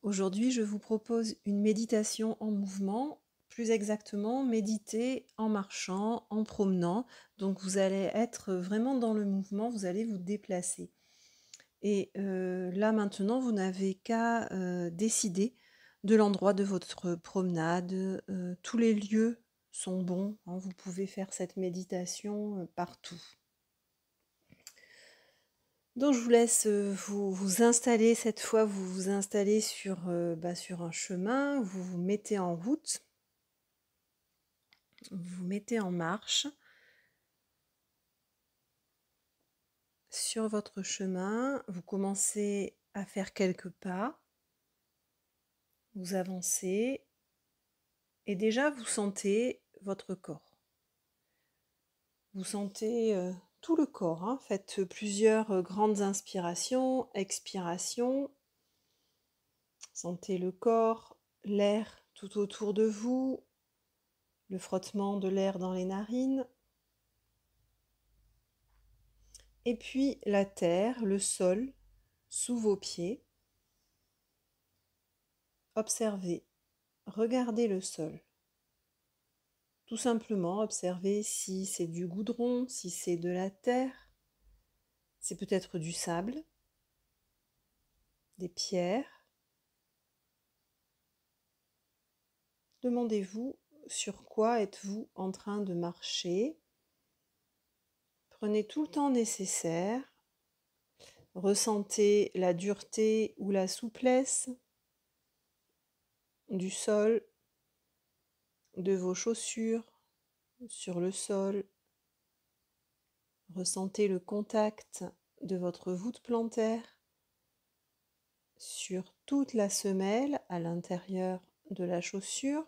Aujourd'hui, je vous propose une méditation en mouvement, plus exactement méditer en marchant, en promenant. Donc vous allez être vraiment dans le mouvement, vous allez vous déplacer. Et là maintenant, vous n'avez qu'à décider de l'endroit de votre promenade. Tous les lieux sont bons, hein, vous pouvez faire cette méditation partout. Donc je vous laisse vous installer cette fois, vous vous installez sur un chemin, vous vous mettez en route, vous vous mettez en marche sur votre chemin, vous commencez à faire quelques pas, vous avancez et déjà vous sentez votre corps. Vous sentez tout le corps, hein. Faites plusieurs grandes inspirations, expirations. Sentez le corps, l'air tout autour de vous, le frottement de l'air dans les narines. Et puis la terre, le sol, sous vos pieds. Observez, regardez le sol. Tout simplement observez si c'est du goudron, si c'est de la terre, c'est peut-être du sable, des pierres. Demandez-vous sur quoi êtes-vous en train de marcher. Prenez tout le temps nécessaire. Ressentez la dureté ou la souplesse du sol, de vos chaussures sur le sol. Ressentez le contact de votre voûte plantaire sur toute la semelle à l'intérieur de la chaussure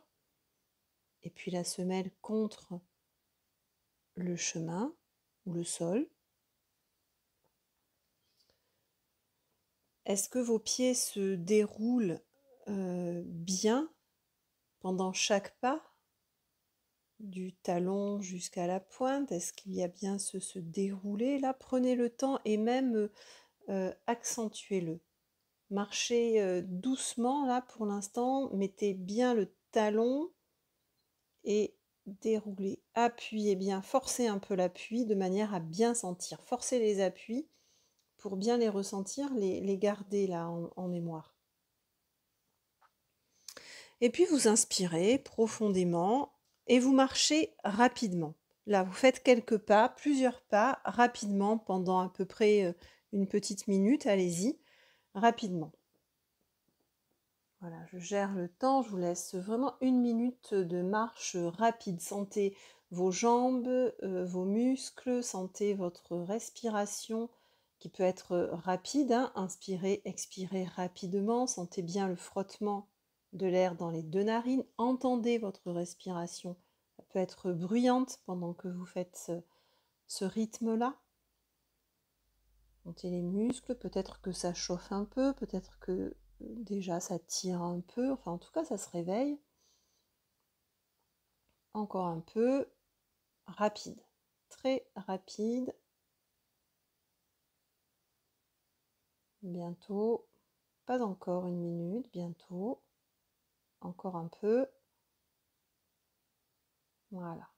et puis la semelle contre le chemin ou le sol. Est-ce que vos pieds se déroulent bien pendant chaque pas, du talon jusqu'à la pointe? Est-ce qu'il y a bien ce déroulé là? Prenez le temps et même accentuez-le. Marchez doucement là pour l'instant, mettez bien le talon et déroulez. Appuyez bien, forcez un peu l'appui de manière à bien sentir. Forcez les appuis pour bien les ressentir, les garder là en mémoire. Et puis vous inspirez profondément et vous marchez rapidement. Là, vous faites quelques pas, plusieurs pas, rapidement, pendant à peu près une petite minute, allez-y, rapidement. Voilà, je gère le temps, je vous laisse vraiment une minute de marche rapide. Sentez vos jambes, vos muscles, sentez votre respiration qui peut être rapide, hein. Inspirez, expirez rapidement, sentez bien le frottement de l'air dans les deux narines, entendez votre respiration. Elle peut être bruyante pendant que vous faites ce rythme-là. Sentez les muscles, peut-être que ça chauffe un peu, peut-être que déjà ça tire un peu, enfin en tout cas ça se réveille. Encore un peu, rapide, très rapide. Bientôt, pas encore une minute, bientôt. Encore un peu. Voilà.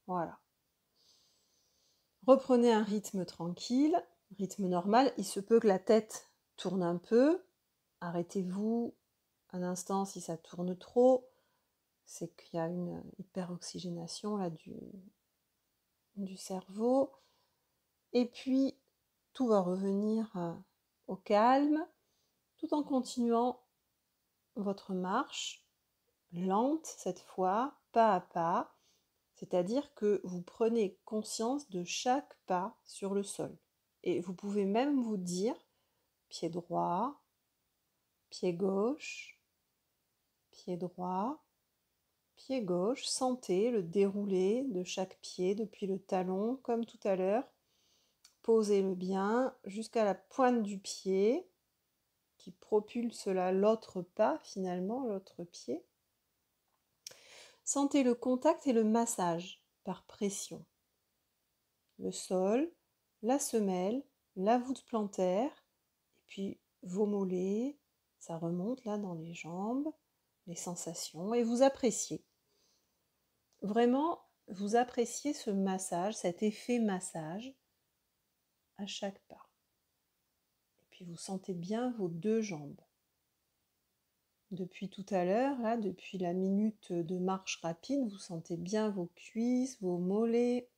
Voilà. Reprenez un rythme tranquille, rythme normal. Il se peut que la tête tourne un peu. Arrêtez-vous un instant si ça tourne trop. C'est qu'il y a une hyperoxygénation là du cerveau. Et puis, tout va revenir au calme, tout en continuant votre marche, lente cette fois, pas à pas, c'est-à-dire que vous prenez conscience de chaque pas sur le sol. Et vous pouvez même vous dire, pied droit, pied gauche, pied droit, pied gauche, sentez le déroulé de chaque pied depuis le talon, comme tout à l'heure. Posez-le bien jusqu'à la pointe du pied qui propulse là l'autre pas finalement, l'autre pied. Sentez le contact et le massage par pression. Le sol, la semelle, la voûte plantaire, et puis vos mollets. Ça remonte là dans les jambes, les sensations, et vous appréciez. Vraiment, vous appréciez ce massage, cet effet massage à chaque pas. Et puis vous sentez bien vos deux jambes. Depuis tout à l'heure, là, depuis la minute de marche rapide, vous sentez bien vos cuisses, vos mollets.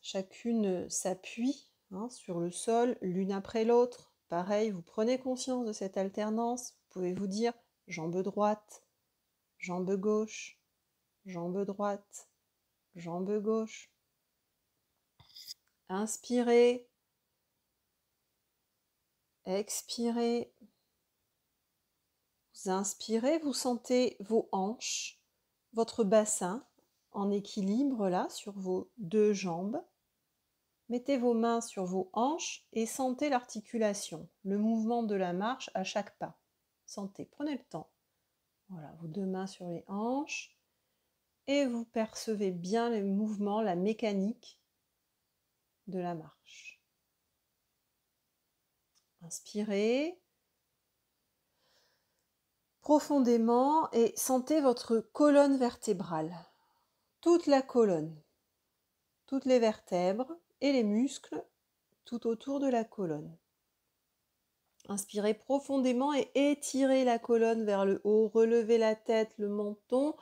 Chacune s'appuie sur le sol, l'une après l'autre. Pareil, vous prenez conscience de cette alternance. Vous pouvez vous dire jambe droite, jambe gauche, jambe droite, jambe gauche. Inspirez, expirez. Vous inspirez, vous sentez vos hanches, votre bassin en équilibre là sur vos deux jambes. Mettez vos mains sur vos hanches et sentez l'articulation, le mouvement de la marche à chaque pas. Sentez, prenez le temps. Voilà, vos deux mains sur les hanches et vous percevez bien les mouvements, la mécanique de la marche. Inspirez profondément et sentez votre colonne vertébrale, toute la colonne, toutes les vertèbres et les muscles tout autour de la colonne. Inspirez profondément et étirez la colonne vers le haut, relevez la tête, le menton,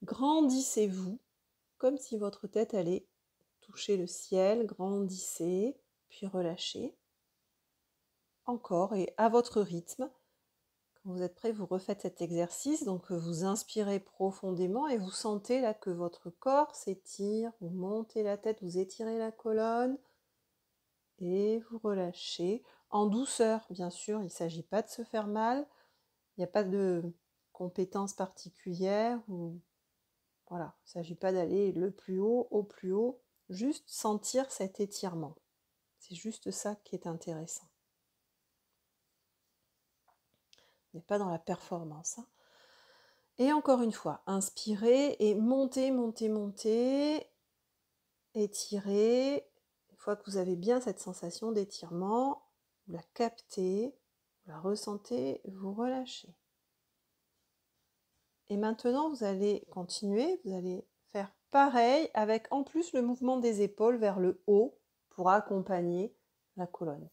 grandissez-vous comme si votre tête allait toucher le ciel, grandissez, puis relâchez. Encore et à votre rythme. Quand vous êtes prêt, vous refaites cet exercice, donc vous inspirez profondément et vous sentez là que votre corps s'étire, vous montez la tête, vous étirez la colonne et vous relâchez en douceur, bien sûr, il ne s'agit pas de se faire mal, il n'y a pas de compétence particulière, voilà, il ne s'agit pas d'aller le plus haut, au plus haut, juste sentir cet étirement, c'est juste ça qui est intéressant. On n'est pas dans la performance. Et encore une fois, inspirez et montez, montez, montez. Étirez. Une fois que vous avez bien cette sensation d'étirement, vous la captez, vous la ressentez, vous relâchez. Et maintenant, vous allez continuer, vous allez faire pareil avec en plus le mouvement des épaules vers le haut pour accompagner la colonne.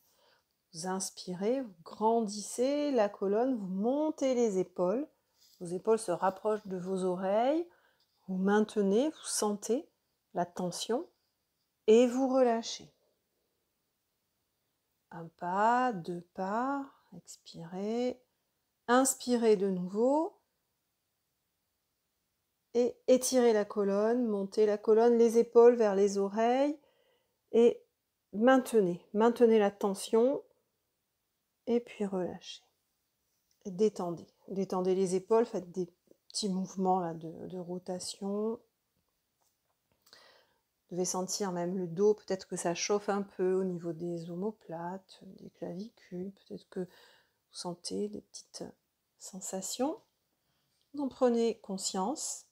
Vous inspirez, vous grandissez la colonne, vous montez les épaules. Vos épaules se rapprochent de vos oreilles. Vous maintenez, vous sentez la tension et vous relâchez. Un pas, deux pas, expirez. Inspirez de nouveau et étirez la colonne, montez la colonne, les épaules vers les oreilles et maintenez la tension. Et puis relâchez. Et détendez les épaules, faites des petits mouvements là, de rotation. Vous devez sentir même le dos, peut-être que ça chauffe un peu au niveau des omoplates, des clavicules, peut-être que vous sentez des petites sensations. Vous en prenez conscience,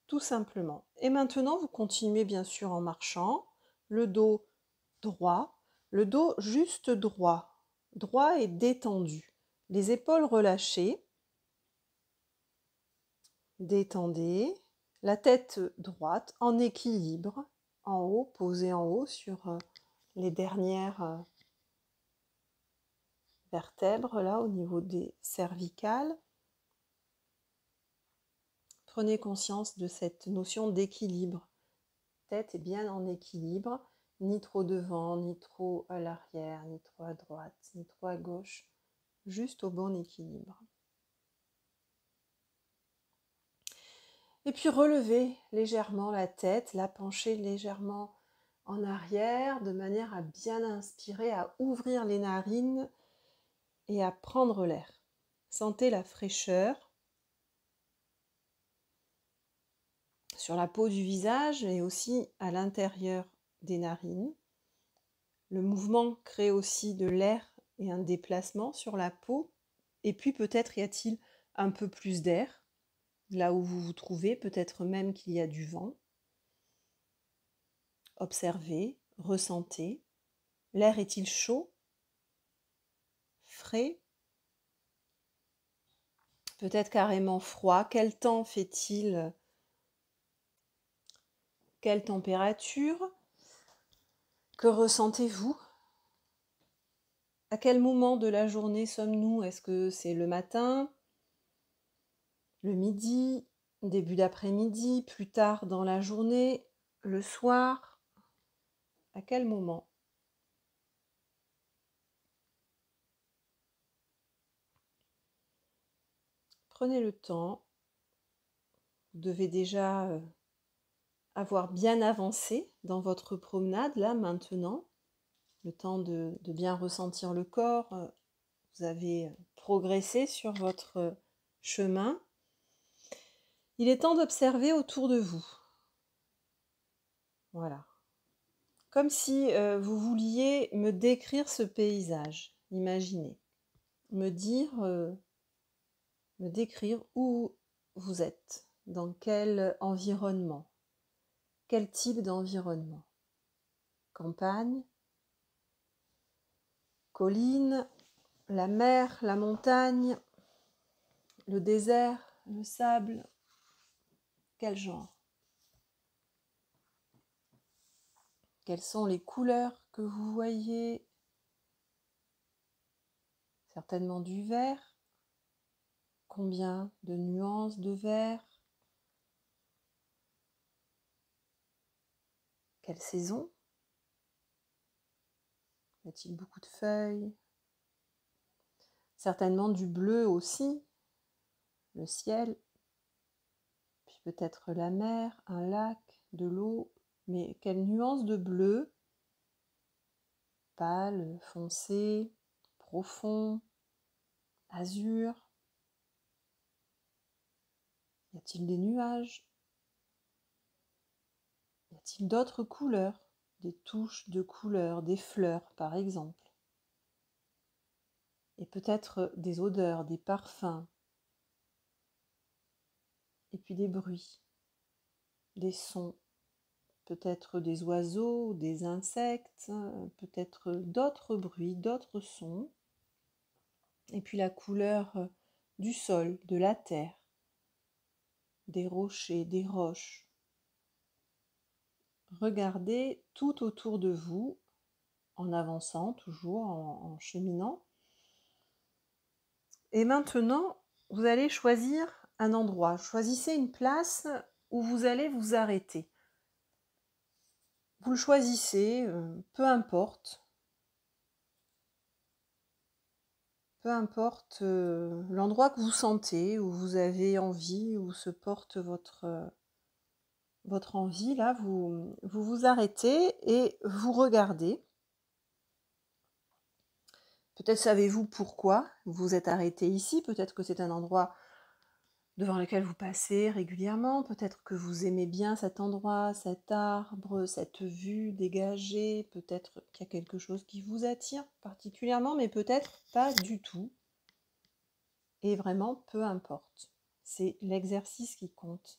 tout simplement. Et maintenant, vous continuez bien sûr en marchant, le dos droit, le dos juste droit et détendu. Les épaules relâchées, détendez, la tête droite en équilibre, en haut, posée en haut sur les dernières vertèbres, là au niveau des cervicales. Prenez conscience de cette notion d'équilibre. La tête est bien en équilibre, ni trop devant, ni trop à l'arrière, ni trop à droite, ni trop à gauche, juste au bon équilibre. Et puis relevez légèrement la tête, la penchez légèrement en arrière, de manière à bien inspirer, à ouvrir les narines et à prendre l'air. Sentez la fraîcheur sur la peau du visage et aussi à l'intérieur des narines. Le mouvement crée aussi de l'air et un déplacement sur la peau. Et puis peut-être y a-t-il un peu plus d'air là où vous vous trouvez, peut-être même qu'il y a du vent. Observez, ressentez. L'air est-il chaud, frais, peut-être carrément froid. Quel temps fait-il? Quelle température? Que ressentez-vous? À quel moment de la journée sommes-nous? Est-ce que c'est le matin, le midi, début d'après-midi, plus tard dans la journée, le soir? À quel moment? Prenez le temps. Vous devez déjà avoir bien avancé dans votre promenade, là, maintenant. Le temps de bien ressentir le corps. Vous avez progressé sur votre chemin. Il est temps d'observer autour de vous. Voilà. Comme si vous vouliez me décrire ce paysage. Imaginez. Me décrire où vous êtes. Dans quel environnement. Quel type d'environnement? Campagne, colline, la mer, la montagne, le désert, le sable. Quel genre? Quelles sont les couleurs que vous voyez? Certainement du vert. Combien de nuances de vert? Quelle saison? Y a-t-il beaucoup de feuilles? Certainement du bleu aussi, le ciel, puis peut-être la mer, un lac, de l'eau, mais quelle nuance de bleu? Pâle, foncé, profond, azur. Y a-t-il des nuages? Y a-t-il d'autres couleurs? Des touches de couleurs, des fleurs par exemple? Et peut-être des odeurs, des parfums, et puis des bruits, des sons, peut-être des oiseaux, des insectes, peut-être d'autres bruits, d'autres sons, et puis la couleur du sol, de la terre, des rochers, des roches. Regardez tout autour de vous, en avançant, toujours en cheminant. Et maintenant, vous allez choisir un endroit. Choisissez une place où vous allez vous arrêter. Vous le choisissez, peu importe. Peu importe l'endroit que vous sentez, où vous avez envie, où se porte votre envie, là, vous arrêtez et vous regardez. Peut-être savez-vous pourquoi vous vous êtes arrêté ici, peut-être que c'est un endroit devant lequel vous passez régulièrement, peut-être que vous aimez bien cet endroit, cet arbre, cette vue dégagée, peut-être qu'il y a quelque chose qui vous attire particulièrement, mais peut-être pas du tout. Et vraiment, peu importe. C'est l'exercice qui compte.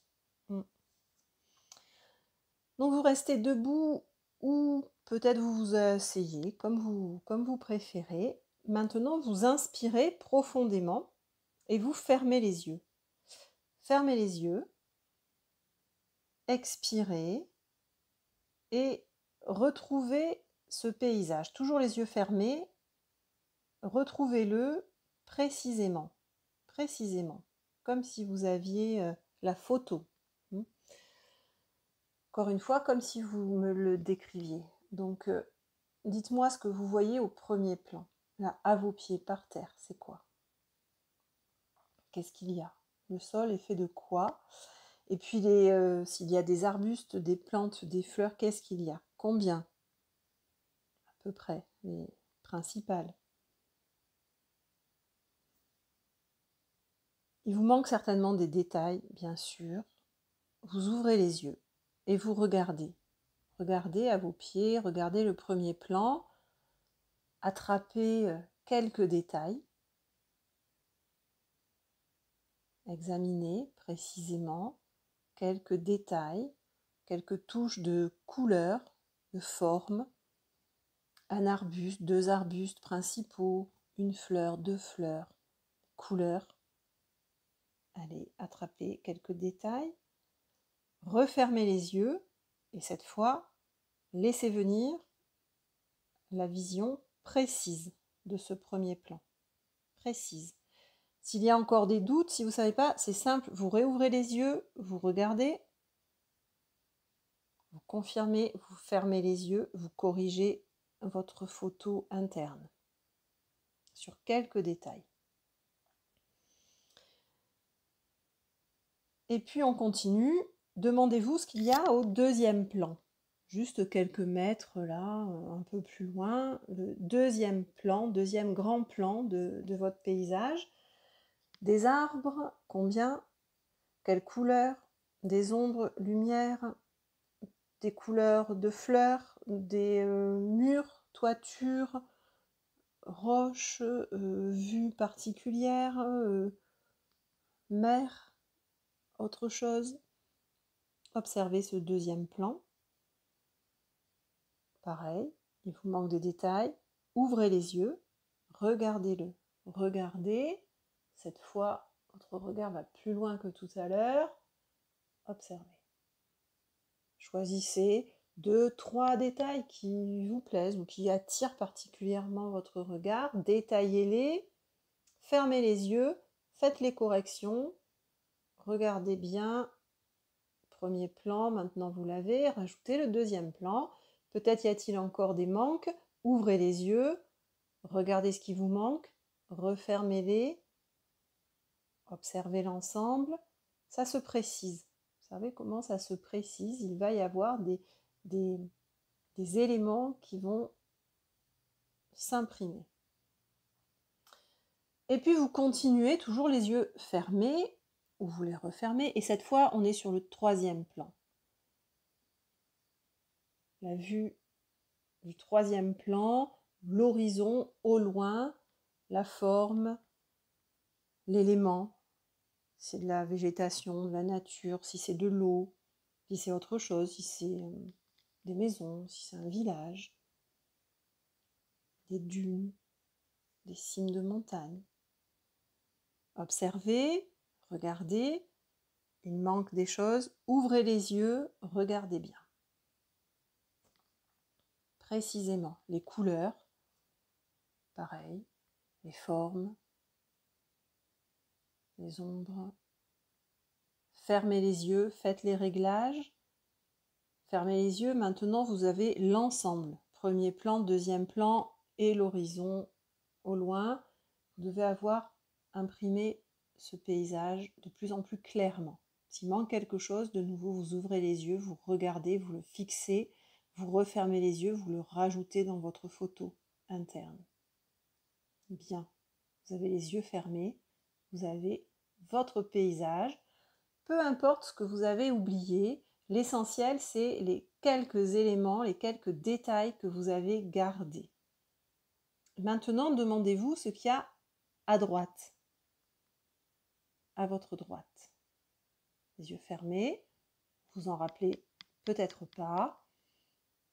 Donc vous restez debout ou peut-être vous vous asseyez, comme vous préférez. Maintenant, vous inspirez profondément et vous fermez les yeux. Fermez les yeux, expirez et retrouvez ce paysage. Toujours les yeux fermés, retrouvez-le précisément, comme si vous aviez la photo. Encore une fois, comme si vous me le décriviez. Donc, dites-moi ce que vous voyez au premier plan, là, à vos pieds, par terre, c'est quoi? Qu'est-ce qu'il y a? Le sol est fait de quoi? Et puis, s'il y a des arbustes, des plantes, des fleurs, qu'est-ce qu'il y a? Combien? À peu près, les principales. Il vous manque certainement des détails, bien sûr. Vous ouvrez les yeux et vous regardez. Regardez à vos pieds, regardez le premier plan, attrapez quelques détails. Examinez précisément quelques détails, quelques touches de couleur, de forme, un arbuste, deux arbustes principaux, une fleur, deux fleurs, couleurs. Allez attraper quelques détails. Refermez les yeux et cette fois, laissez venir la vision précise de ce premier plan. Précise. S'il y a encore des doutes, si vous ne savez pas, c'est simple, vous réouvrez les yeux, vous regardez, vous confirmez, vous fermez les yeux, vous corrigez votre photo interne sur quelques détails. Et puis on continue, demandez-vous ce qu'il y a au deuxième plan. Juste quelques mètres là, un peu plus loin, le deuxième plan, deuxième grand plan de votre paysage. Des arbres, combien? Quelle couleur? Des ombres, lumière, des couleurs de fleurs, des murs, toitures, roches, vues particulières, mer, autre chose. Observez ce deuxième plan. Pareil, il vous manque des détails. Ouvrez les yeux, regardez-le. Regardez, cette fois, votre regard va plus loin que tout à l'heure. Observez. Choisissez 2, 3 détails qui vous plaisent ou qui attirent particulièrement votre regard. Détaillez-les, fermez les yeux, faites les corrections. Regardez bien. Premier plan, maintenant vous l'avez. Rajoutez le deuxième plan. Peut-être y a-t-il encore des manques. Ouvrez les yeux, regardez ce qui vous manque, refermez-les, observez l'ensemble. Ça se précise. Vous savez comment ça se précise? Il va y avoir des éléments qui vont s'imprimer. Et puis vous continuez, toujours les yeux fermés, ou vous les refermez, et cette fois on est sur le troisième plan. La vue du troisième plan, l'horizon au loin, la forme, l'élément, si c'est de la végétation, de la nature, si c'est de l'eau, si c'est autre chose, si c'est des maisons, si c'est un village, des dunes, des cimes de montagne. Observez, regardez, il manque des choses, ouvrez les yeux, regardez bien. Précisément, les couleurs, pareil, les formes, les ombres. Fermez les yeux, faites les réglages. Fermez les yeux, maintenant vous avez l'ensemble. Premier plan, deuxième plan et l'horizon au loin. Vous devez avoir imprimé ce paysage de plus en plus clairement. S'il manque quelque chose, de nouveau vous ouvrez les yeux, vous regardez, vous le fixez, vous refermez les yeux, vous le rajoutez dans votre photo interne. Bien, vous avez les yeux fermés, vous avez votre paysage. Peu importe ce que vous avez oublié, l'essentiel c'est les quelques éléments, les quelques détails que vous avez gardés. Maintenant, demandez-vous ce qu'il y a à droite, à votre droite. Les yeux fermés, vous en rappelez peut-être pas,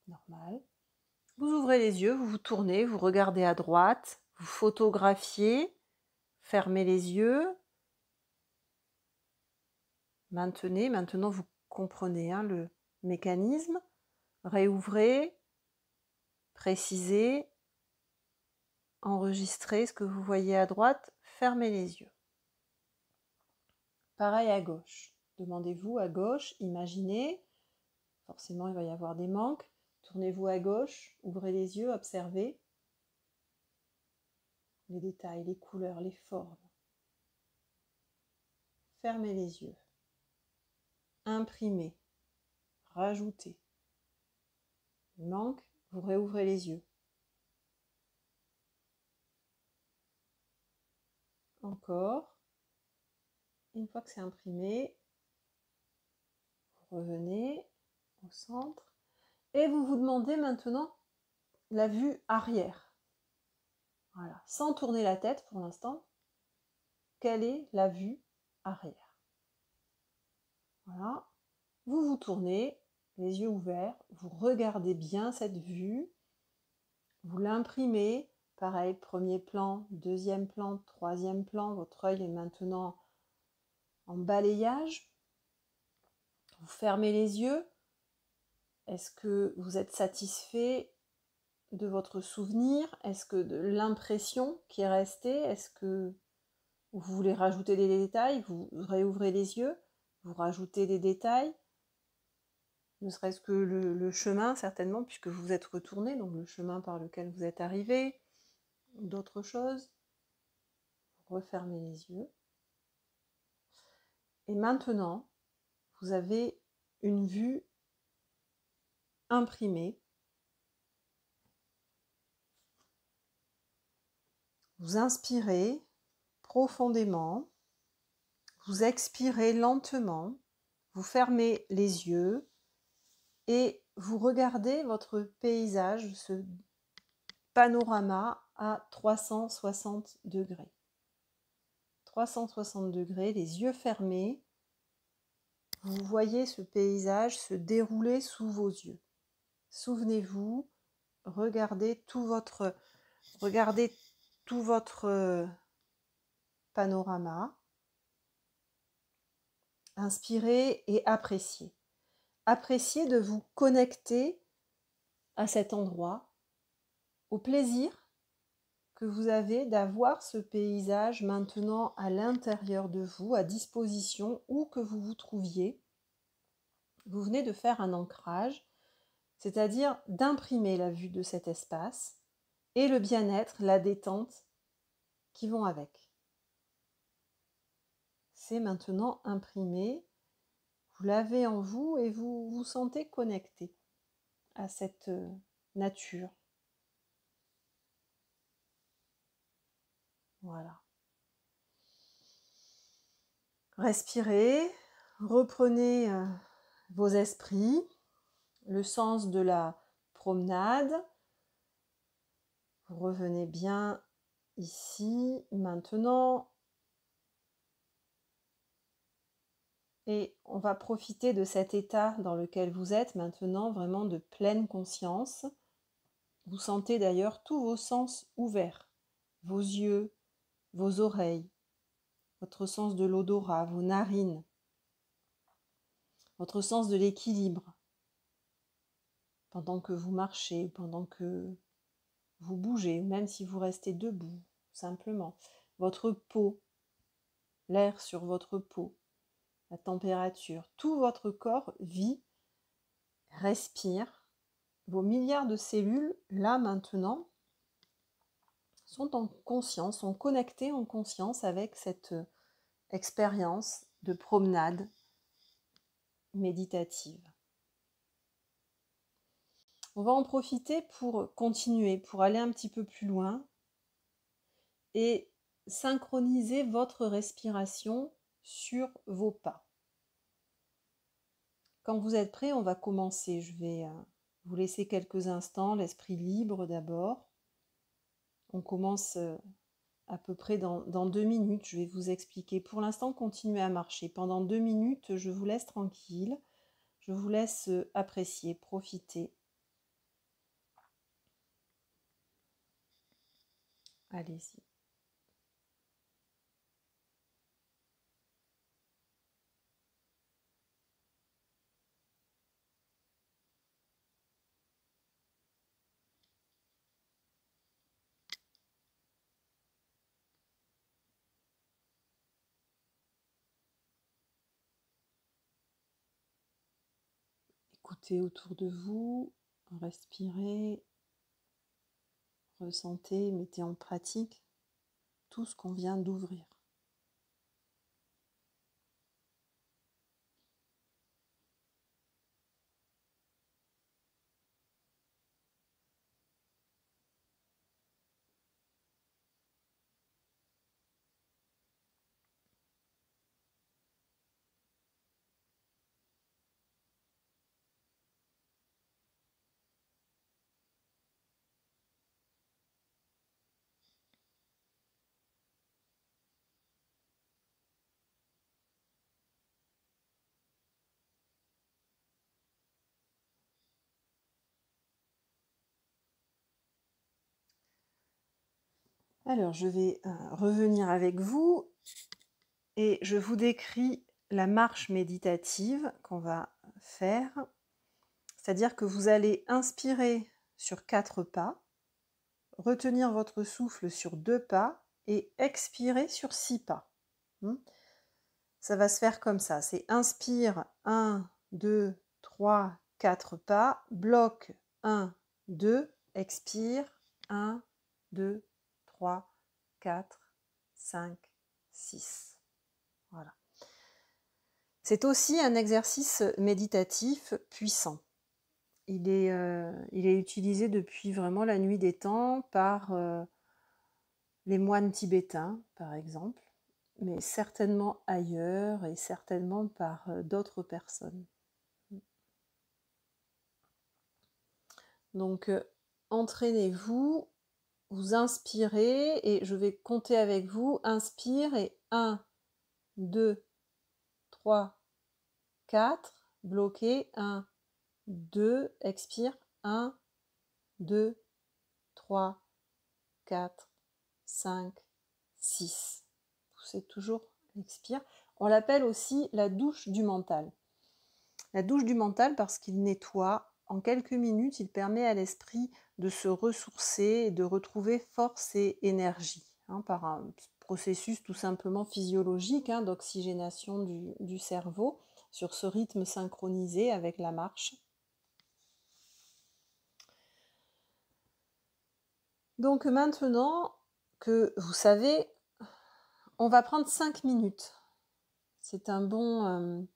normal. Vous ouvrez les yeux, vous vous tournez, vous regardez à droite, vous photographiez, fermez les yeux. Maintenant vous comprenez le mécanisme. Réouvrez, précisez, enregistrez ce que vous voyez à droite, fermez les yeux. Pareil à gauche. Demandez-vous à gauche, imaginez, forcément il va y avoir des manques. Tournez-vous à gauche, ouvrez les yeux, observez les détails, les couleurs, les formes. Fermez les yeux. Imprimez, rajoutez. Il manque, vous réouvrez les yeux. Encore. Une fois que c'est imprimé, vous revenez au centre et vous vous demandez maintenant la vue arrière. Voilà, sans tourner la tête pour l'instant, quelle est la vue arrière? Voilà, vous vous tournez, les yeux ouverts, vous regardez bien cette vue, vous l'imprimez, pareil, premier plan, deuxième plan, troisième plan, votre œil est maintenant en balayage. Vous fermez les yeux. Est-ce que vous êtes satisfait de votre souvenir? Est-ce que de l'impression qui est restée? Est-ce que vous voulez rajouter des détails? Vous réouvrez les yeux, vous rajoutez des détails, ne serait-ce que le chemin certainement, puisque vous êtes retourné, donc le chemin par lequel vous êtes arrivé, ou d'autres choses. Vous refermez les yeux. Et maintenant, vous avez une vue imprimée. Vous inspirez profondément, vous expirez lentement, vous fermez les yeux et vous regardez votre paysage, ce panorama à 360 degrés. 360 degrés, les yeux fermés, vous voyez ce paysage se dérouler sous vos yeux. Souvenez-vous, regardez tout votre panorama. Inspirez et appréciez. Appréciez de vous connecter à cet endroit, au plaisir que vous avez d'avoir ce paysage maintenant à l'intérieur de vous, à disposition, où que vous vous trouviez. Vous venez de faire un ancrage, c'est-à-dire d'imprimer la vue de cet espace et le bien-être, la détente qui vont avec. C'est maintenant imprimé, vous l'avez en vous et vous vous sentez connecté à cette nature. Voilà. Respirez, reprenez vos esprits, le sens de la promenade. Vous revenez bien ici, maintenant. Et on va profiter de cet état dans lequel vous êtes maintenant, vraiment de pleine conscience. Vous sentez d'ailleurs tous vos sens ouverts, vos yeux, vos oreilles, votre sens de l'odorat, vos narines, votre sens de l'équilibre. Pendant que vous marchez, pendant que vous bougez, même si vous restez debout, simplement. Votre peau, l'air sur votre peau, la température, tout votre corps vit, respire. Vos milliards de cellules, là maintenant, sont en conscience, sont connectées en conscience avec cette expérience de promenade méditative. On va en profiter pour continuer, pour aller un petit peu plus loin et synchroniser votre respiration sur vos pas. Quand vous êtes prêts, on va commencer. Je vais vous laisser quelques instants, l'esprit libre d'abord. On commence à peu près dans 2 minutes. Je vais vous expliquer. Pour l'instant, continuez à marcher. Pendant 2 minutes, je vous laisse tranquille. Je vous laisse apprécier, profiter. Allez-y. Écoutez autour de vous, respirez, ressentez, mettez en pratique tout ce qu'on vient d'ouvrir. Alors, je vais revenir avec vous Et je vous décris la marche méditative qu'on va faire. C'est-à-dire que vous allez inspirer sur 4 pas, retenir votre souffle sur 2 pas et expirer sur 6 pas. Ça va se faire comme ça. C'est inspire 1, 2, 3, 4 pas, bloc 1, 2, expire 1, 2, 3, 4, 5, 6. Voilà. C'est aussi un exercice méditatif puissant. Il est utilisé depuis vraiment la nuit des temps par les moines tibétains, par exemple, mais certainement ailleurs et certainement par d'autres personnes. Donc, entraînez-vous, vous inspirez et je vais compter avec vous. Inspire et 1, 2, 3, 4, bloqué, 1, 2, expire, 1, 2, 3, 4, 5, 6. Poussez toujours, expire. On l'appelle aussi la douche du mental. La douche du mental parce qu'il nettoie. En quelques minutes, il permet à l'esprit de se ressourcer et de retrouver force et énergie par un processus tout simplement physiologique d'oxygénation du cerveau sur ce rythme synchronisé avec la marche. Donc maintenant que vous savez, on va prendre 5 minutes. C'est un bon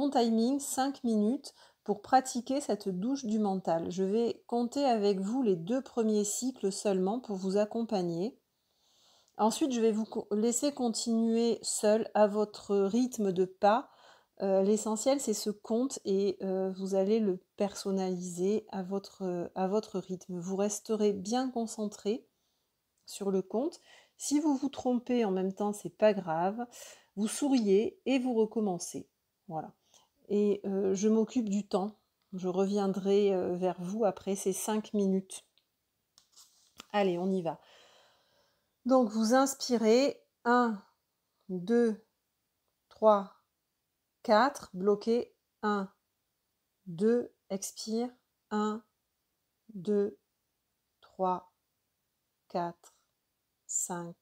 timing, 5 minutes, pour pratiquer cette douche du mental. Je vais compter avec vous les 2 premiers cycles seulement pour vous accompagner. Ensuite, je vais vous laisser continuer seul à votre rythme de pas. L'essentiel, c'est ce compte et vous allez le personnaliser à votre rythme. Vous resterez bien concentré sur le compte. Si vous vous trompez en même temps, c'est pas grave. Vous souriez et vous recommencez. Voilà. Et je m'occupe du temps. Je reviendrai vers vous après ces 5 minutes. Allez, on y va. Donc, vous inspirez. 1, 2, 3, 4. Bloquez. 1, 2. Expire. 1, 2, 3, 4, 5,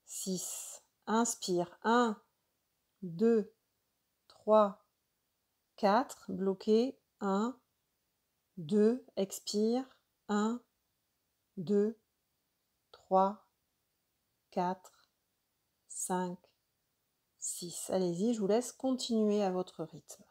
6. Inspire. 1, 2, 3, 4, bloqué, 1, 2, expire, 1, 2, 3, 4, 5, 6. Allez-y, je vous laisse continuer à votre rythme.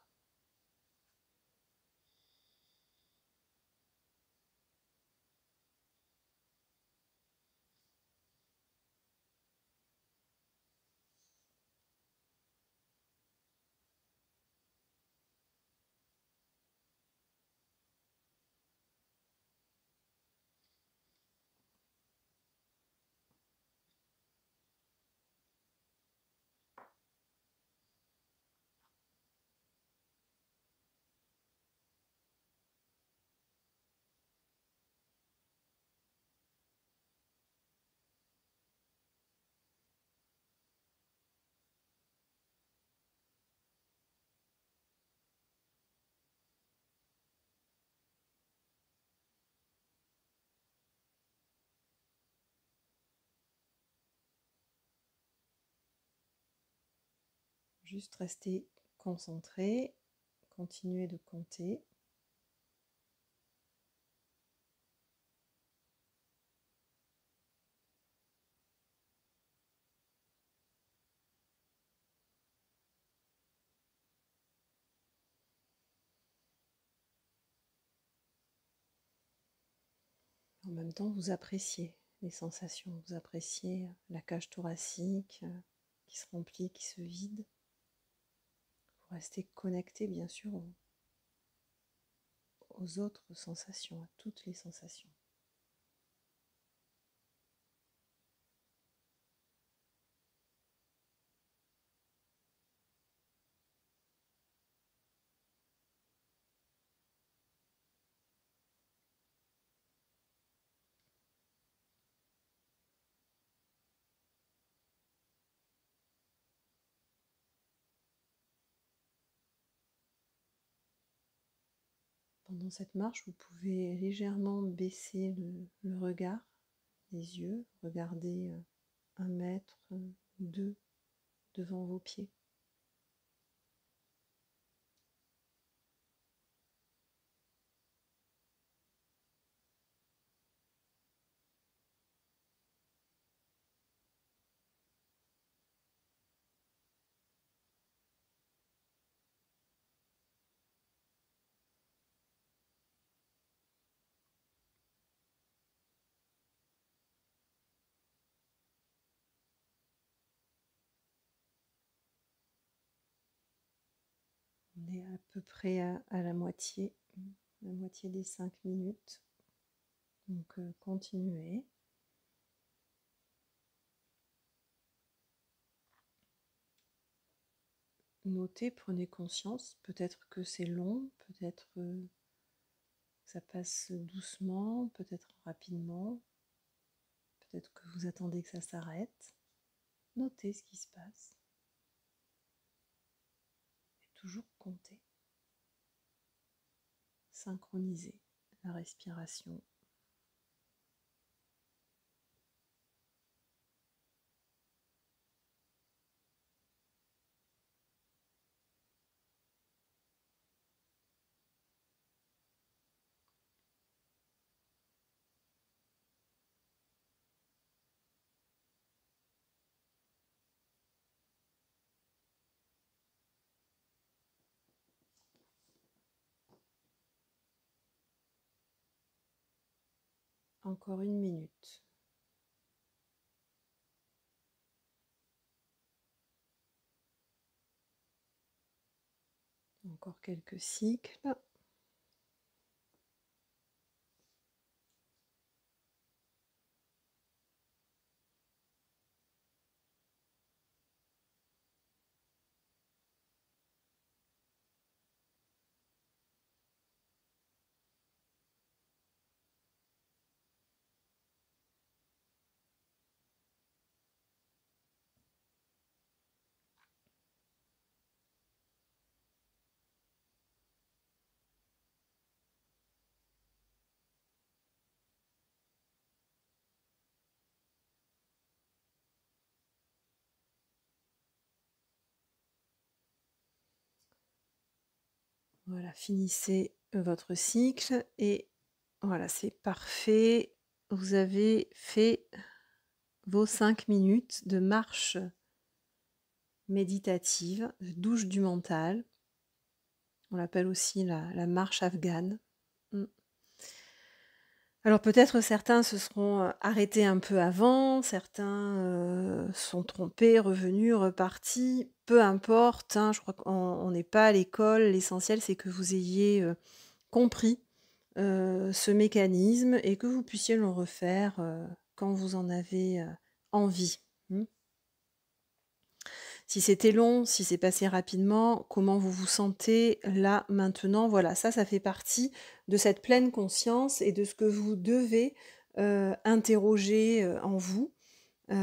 Juste rester concentré, continuez de compter. En même temps, vous appréciez les sensations, vous appréciez la cage thoracique qui se remplit, qui se vide. Vous restez connecté, bien sûr, aux autres sensations, à toutes les sensations. Pendant cette marche, vous pouvez légèrement baisser le regard, les yeux, regarder 1 mètre, 2 devant vos pieds. On est à peu près à la moitié des 5 minutes. Donc continuez. Notez, prenez conscience, peut-être que c'est long, peut-être que ça passe doucement, peut-être rapidement, peut-être que vous attendez que ça s'arrête. Notez ce qui se passe. Et toujours compter. Synchroniser la respiration. Encore 1 minute. Encore quelques cycles. Voilà, finissez votre cycle et voilà, c'est parfait. Vous avez fait vos 5 minutes de marche méditative, de douche du mental. On l'appelle aussi la marche afghane. Alors peut-être certains se seront arrêtés un peu avant, certains sont trompés, revenus, repartis, peu importe, hein, je crois qu'on n'est pas à l'école, l'essentiel c'est que vous ayez compris ce mécanisme et que vous puissiez le refaire quand vous en avez envie. Si c'était long, si c'est passé rapidement, comment vous vous sentez là, maintenant? Voilà, ça fait partie de cette pleine conscience et de ce que vous devez interroger en vous.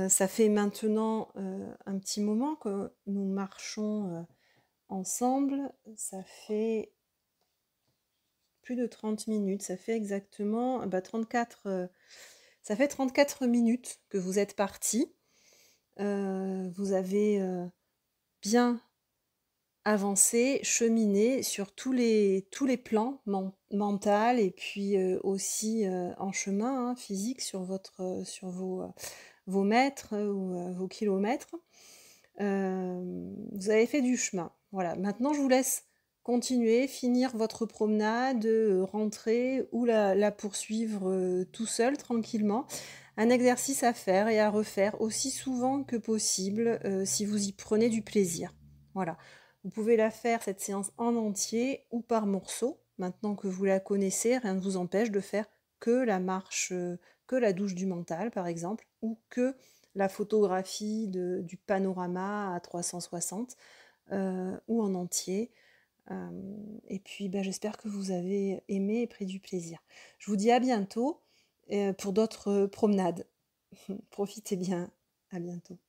Ça fait maintenant un petit moment que nous marchons ensemble. Ça fait plus de 30 minutes. Ça fait exactement 34, ça fait 34 minutes que vous êtes partis. Vous avez bien avancé, cheminer sur tous les plans mental et puis aussi en chemin physique sur sur vos mètres ou vos kilomètres. Vous avez fait du chemin. Voilà, maintenant je vous laisse continuer, finir votre promenade, rentrer ou la poursuivre tout seul, tranquillement. Un exercice à faire et à refaire aussi souvent que possible si vous y prenez du plaisir. Voilà. Vous pouvez la faire, cette séance, en entier ou par morceaux. Maintenant que vous la connaissez, rien ne vous empêche de faire que la marche, que la douche du mental, par exemple, ou que la photographie du panorama à 360 ou en entier. Et puis j'espère que vous avez aimé et pris du plaisir. Je vous dis à bientôt pour d'autres promenades. Profitez bien, à bientôt.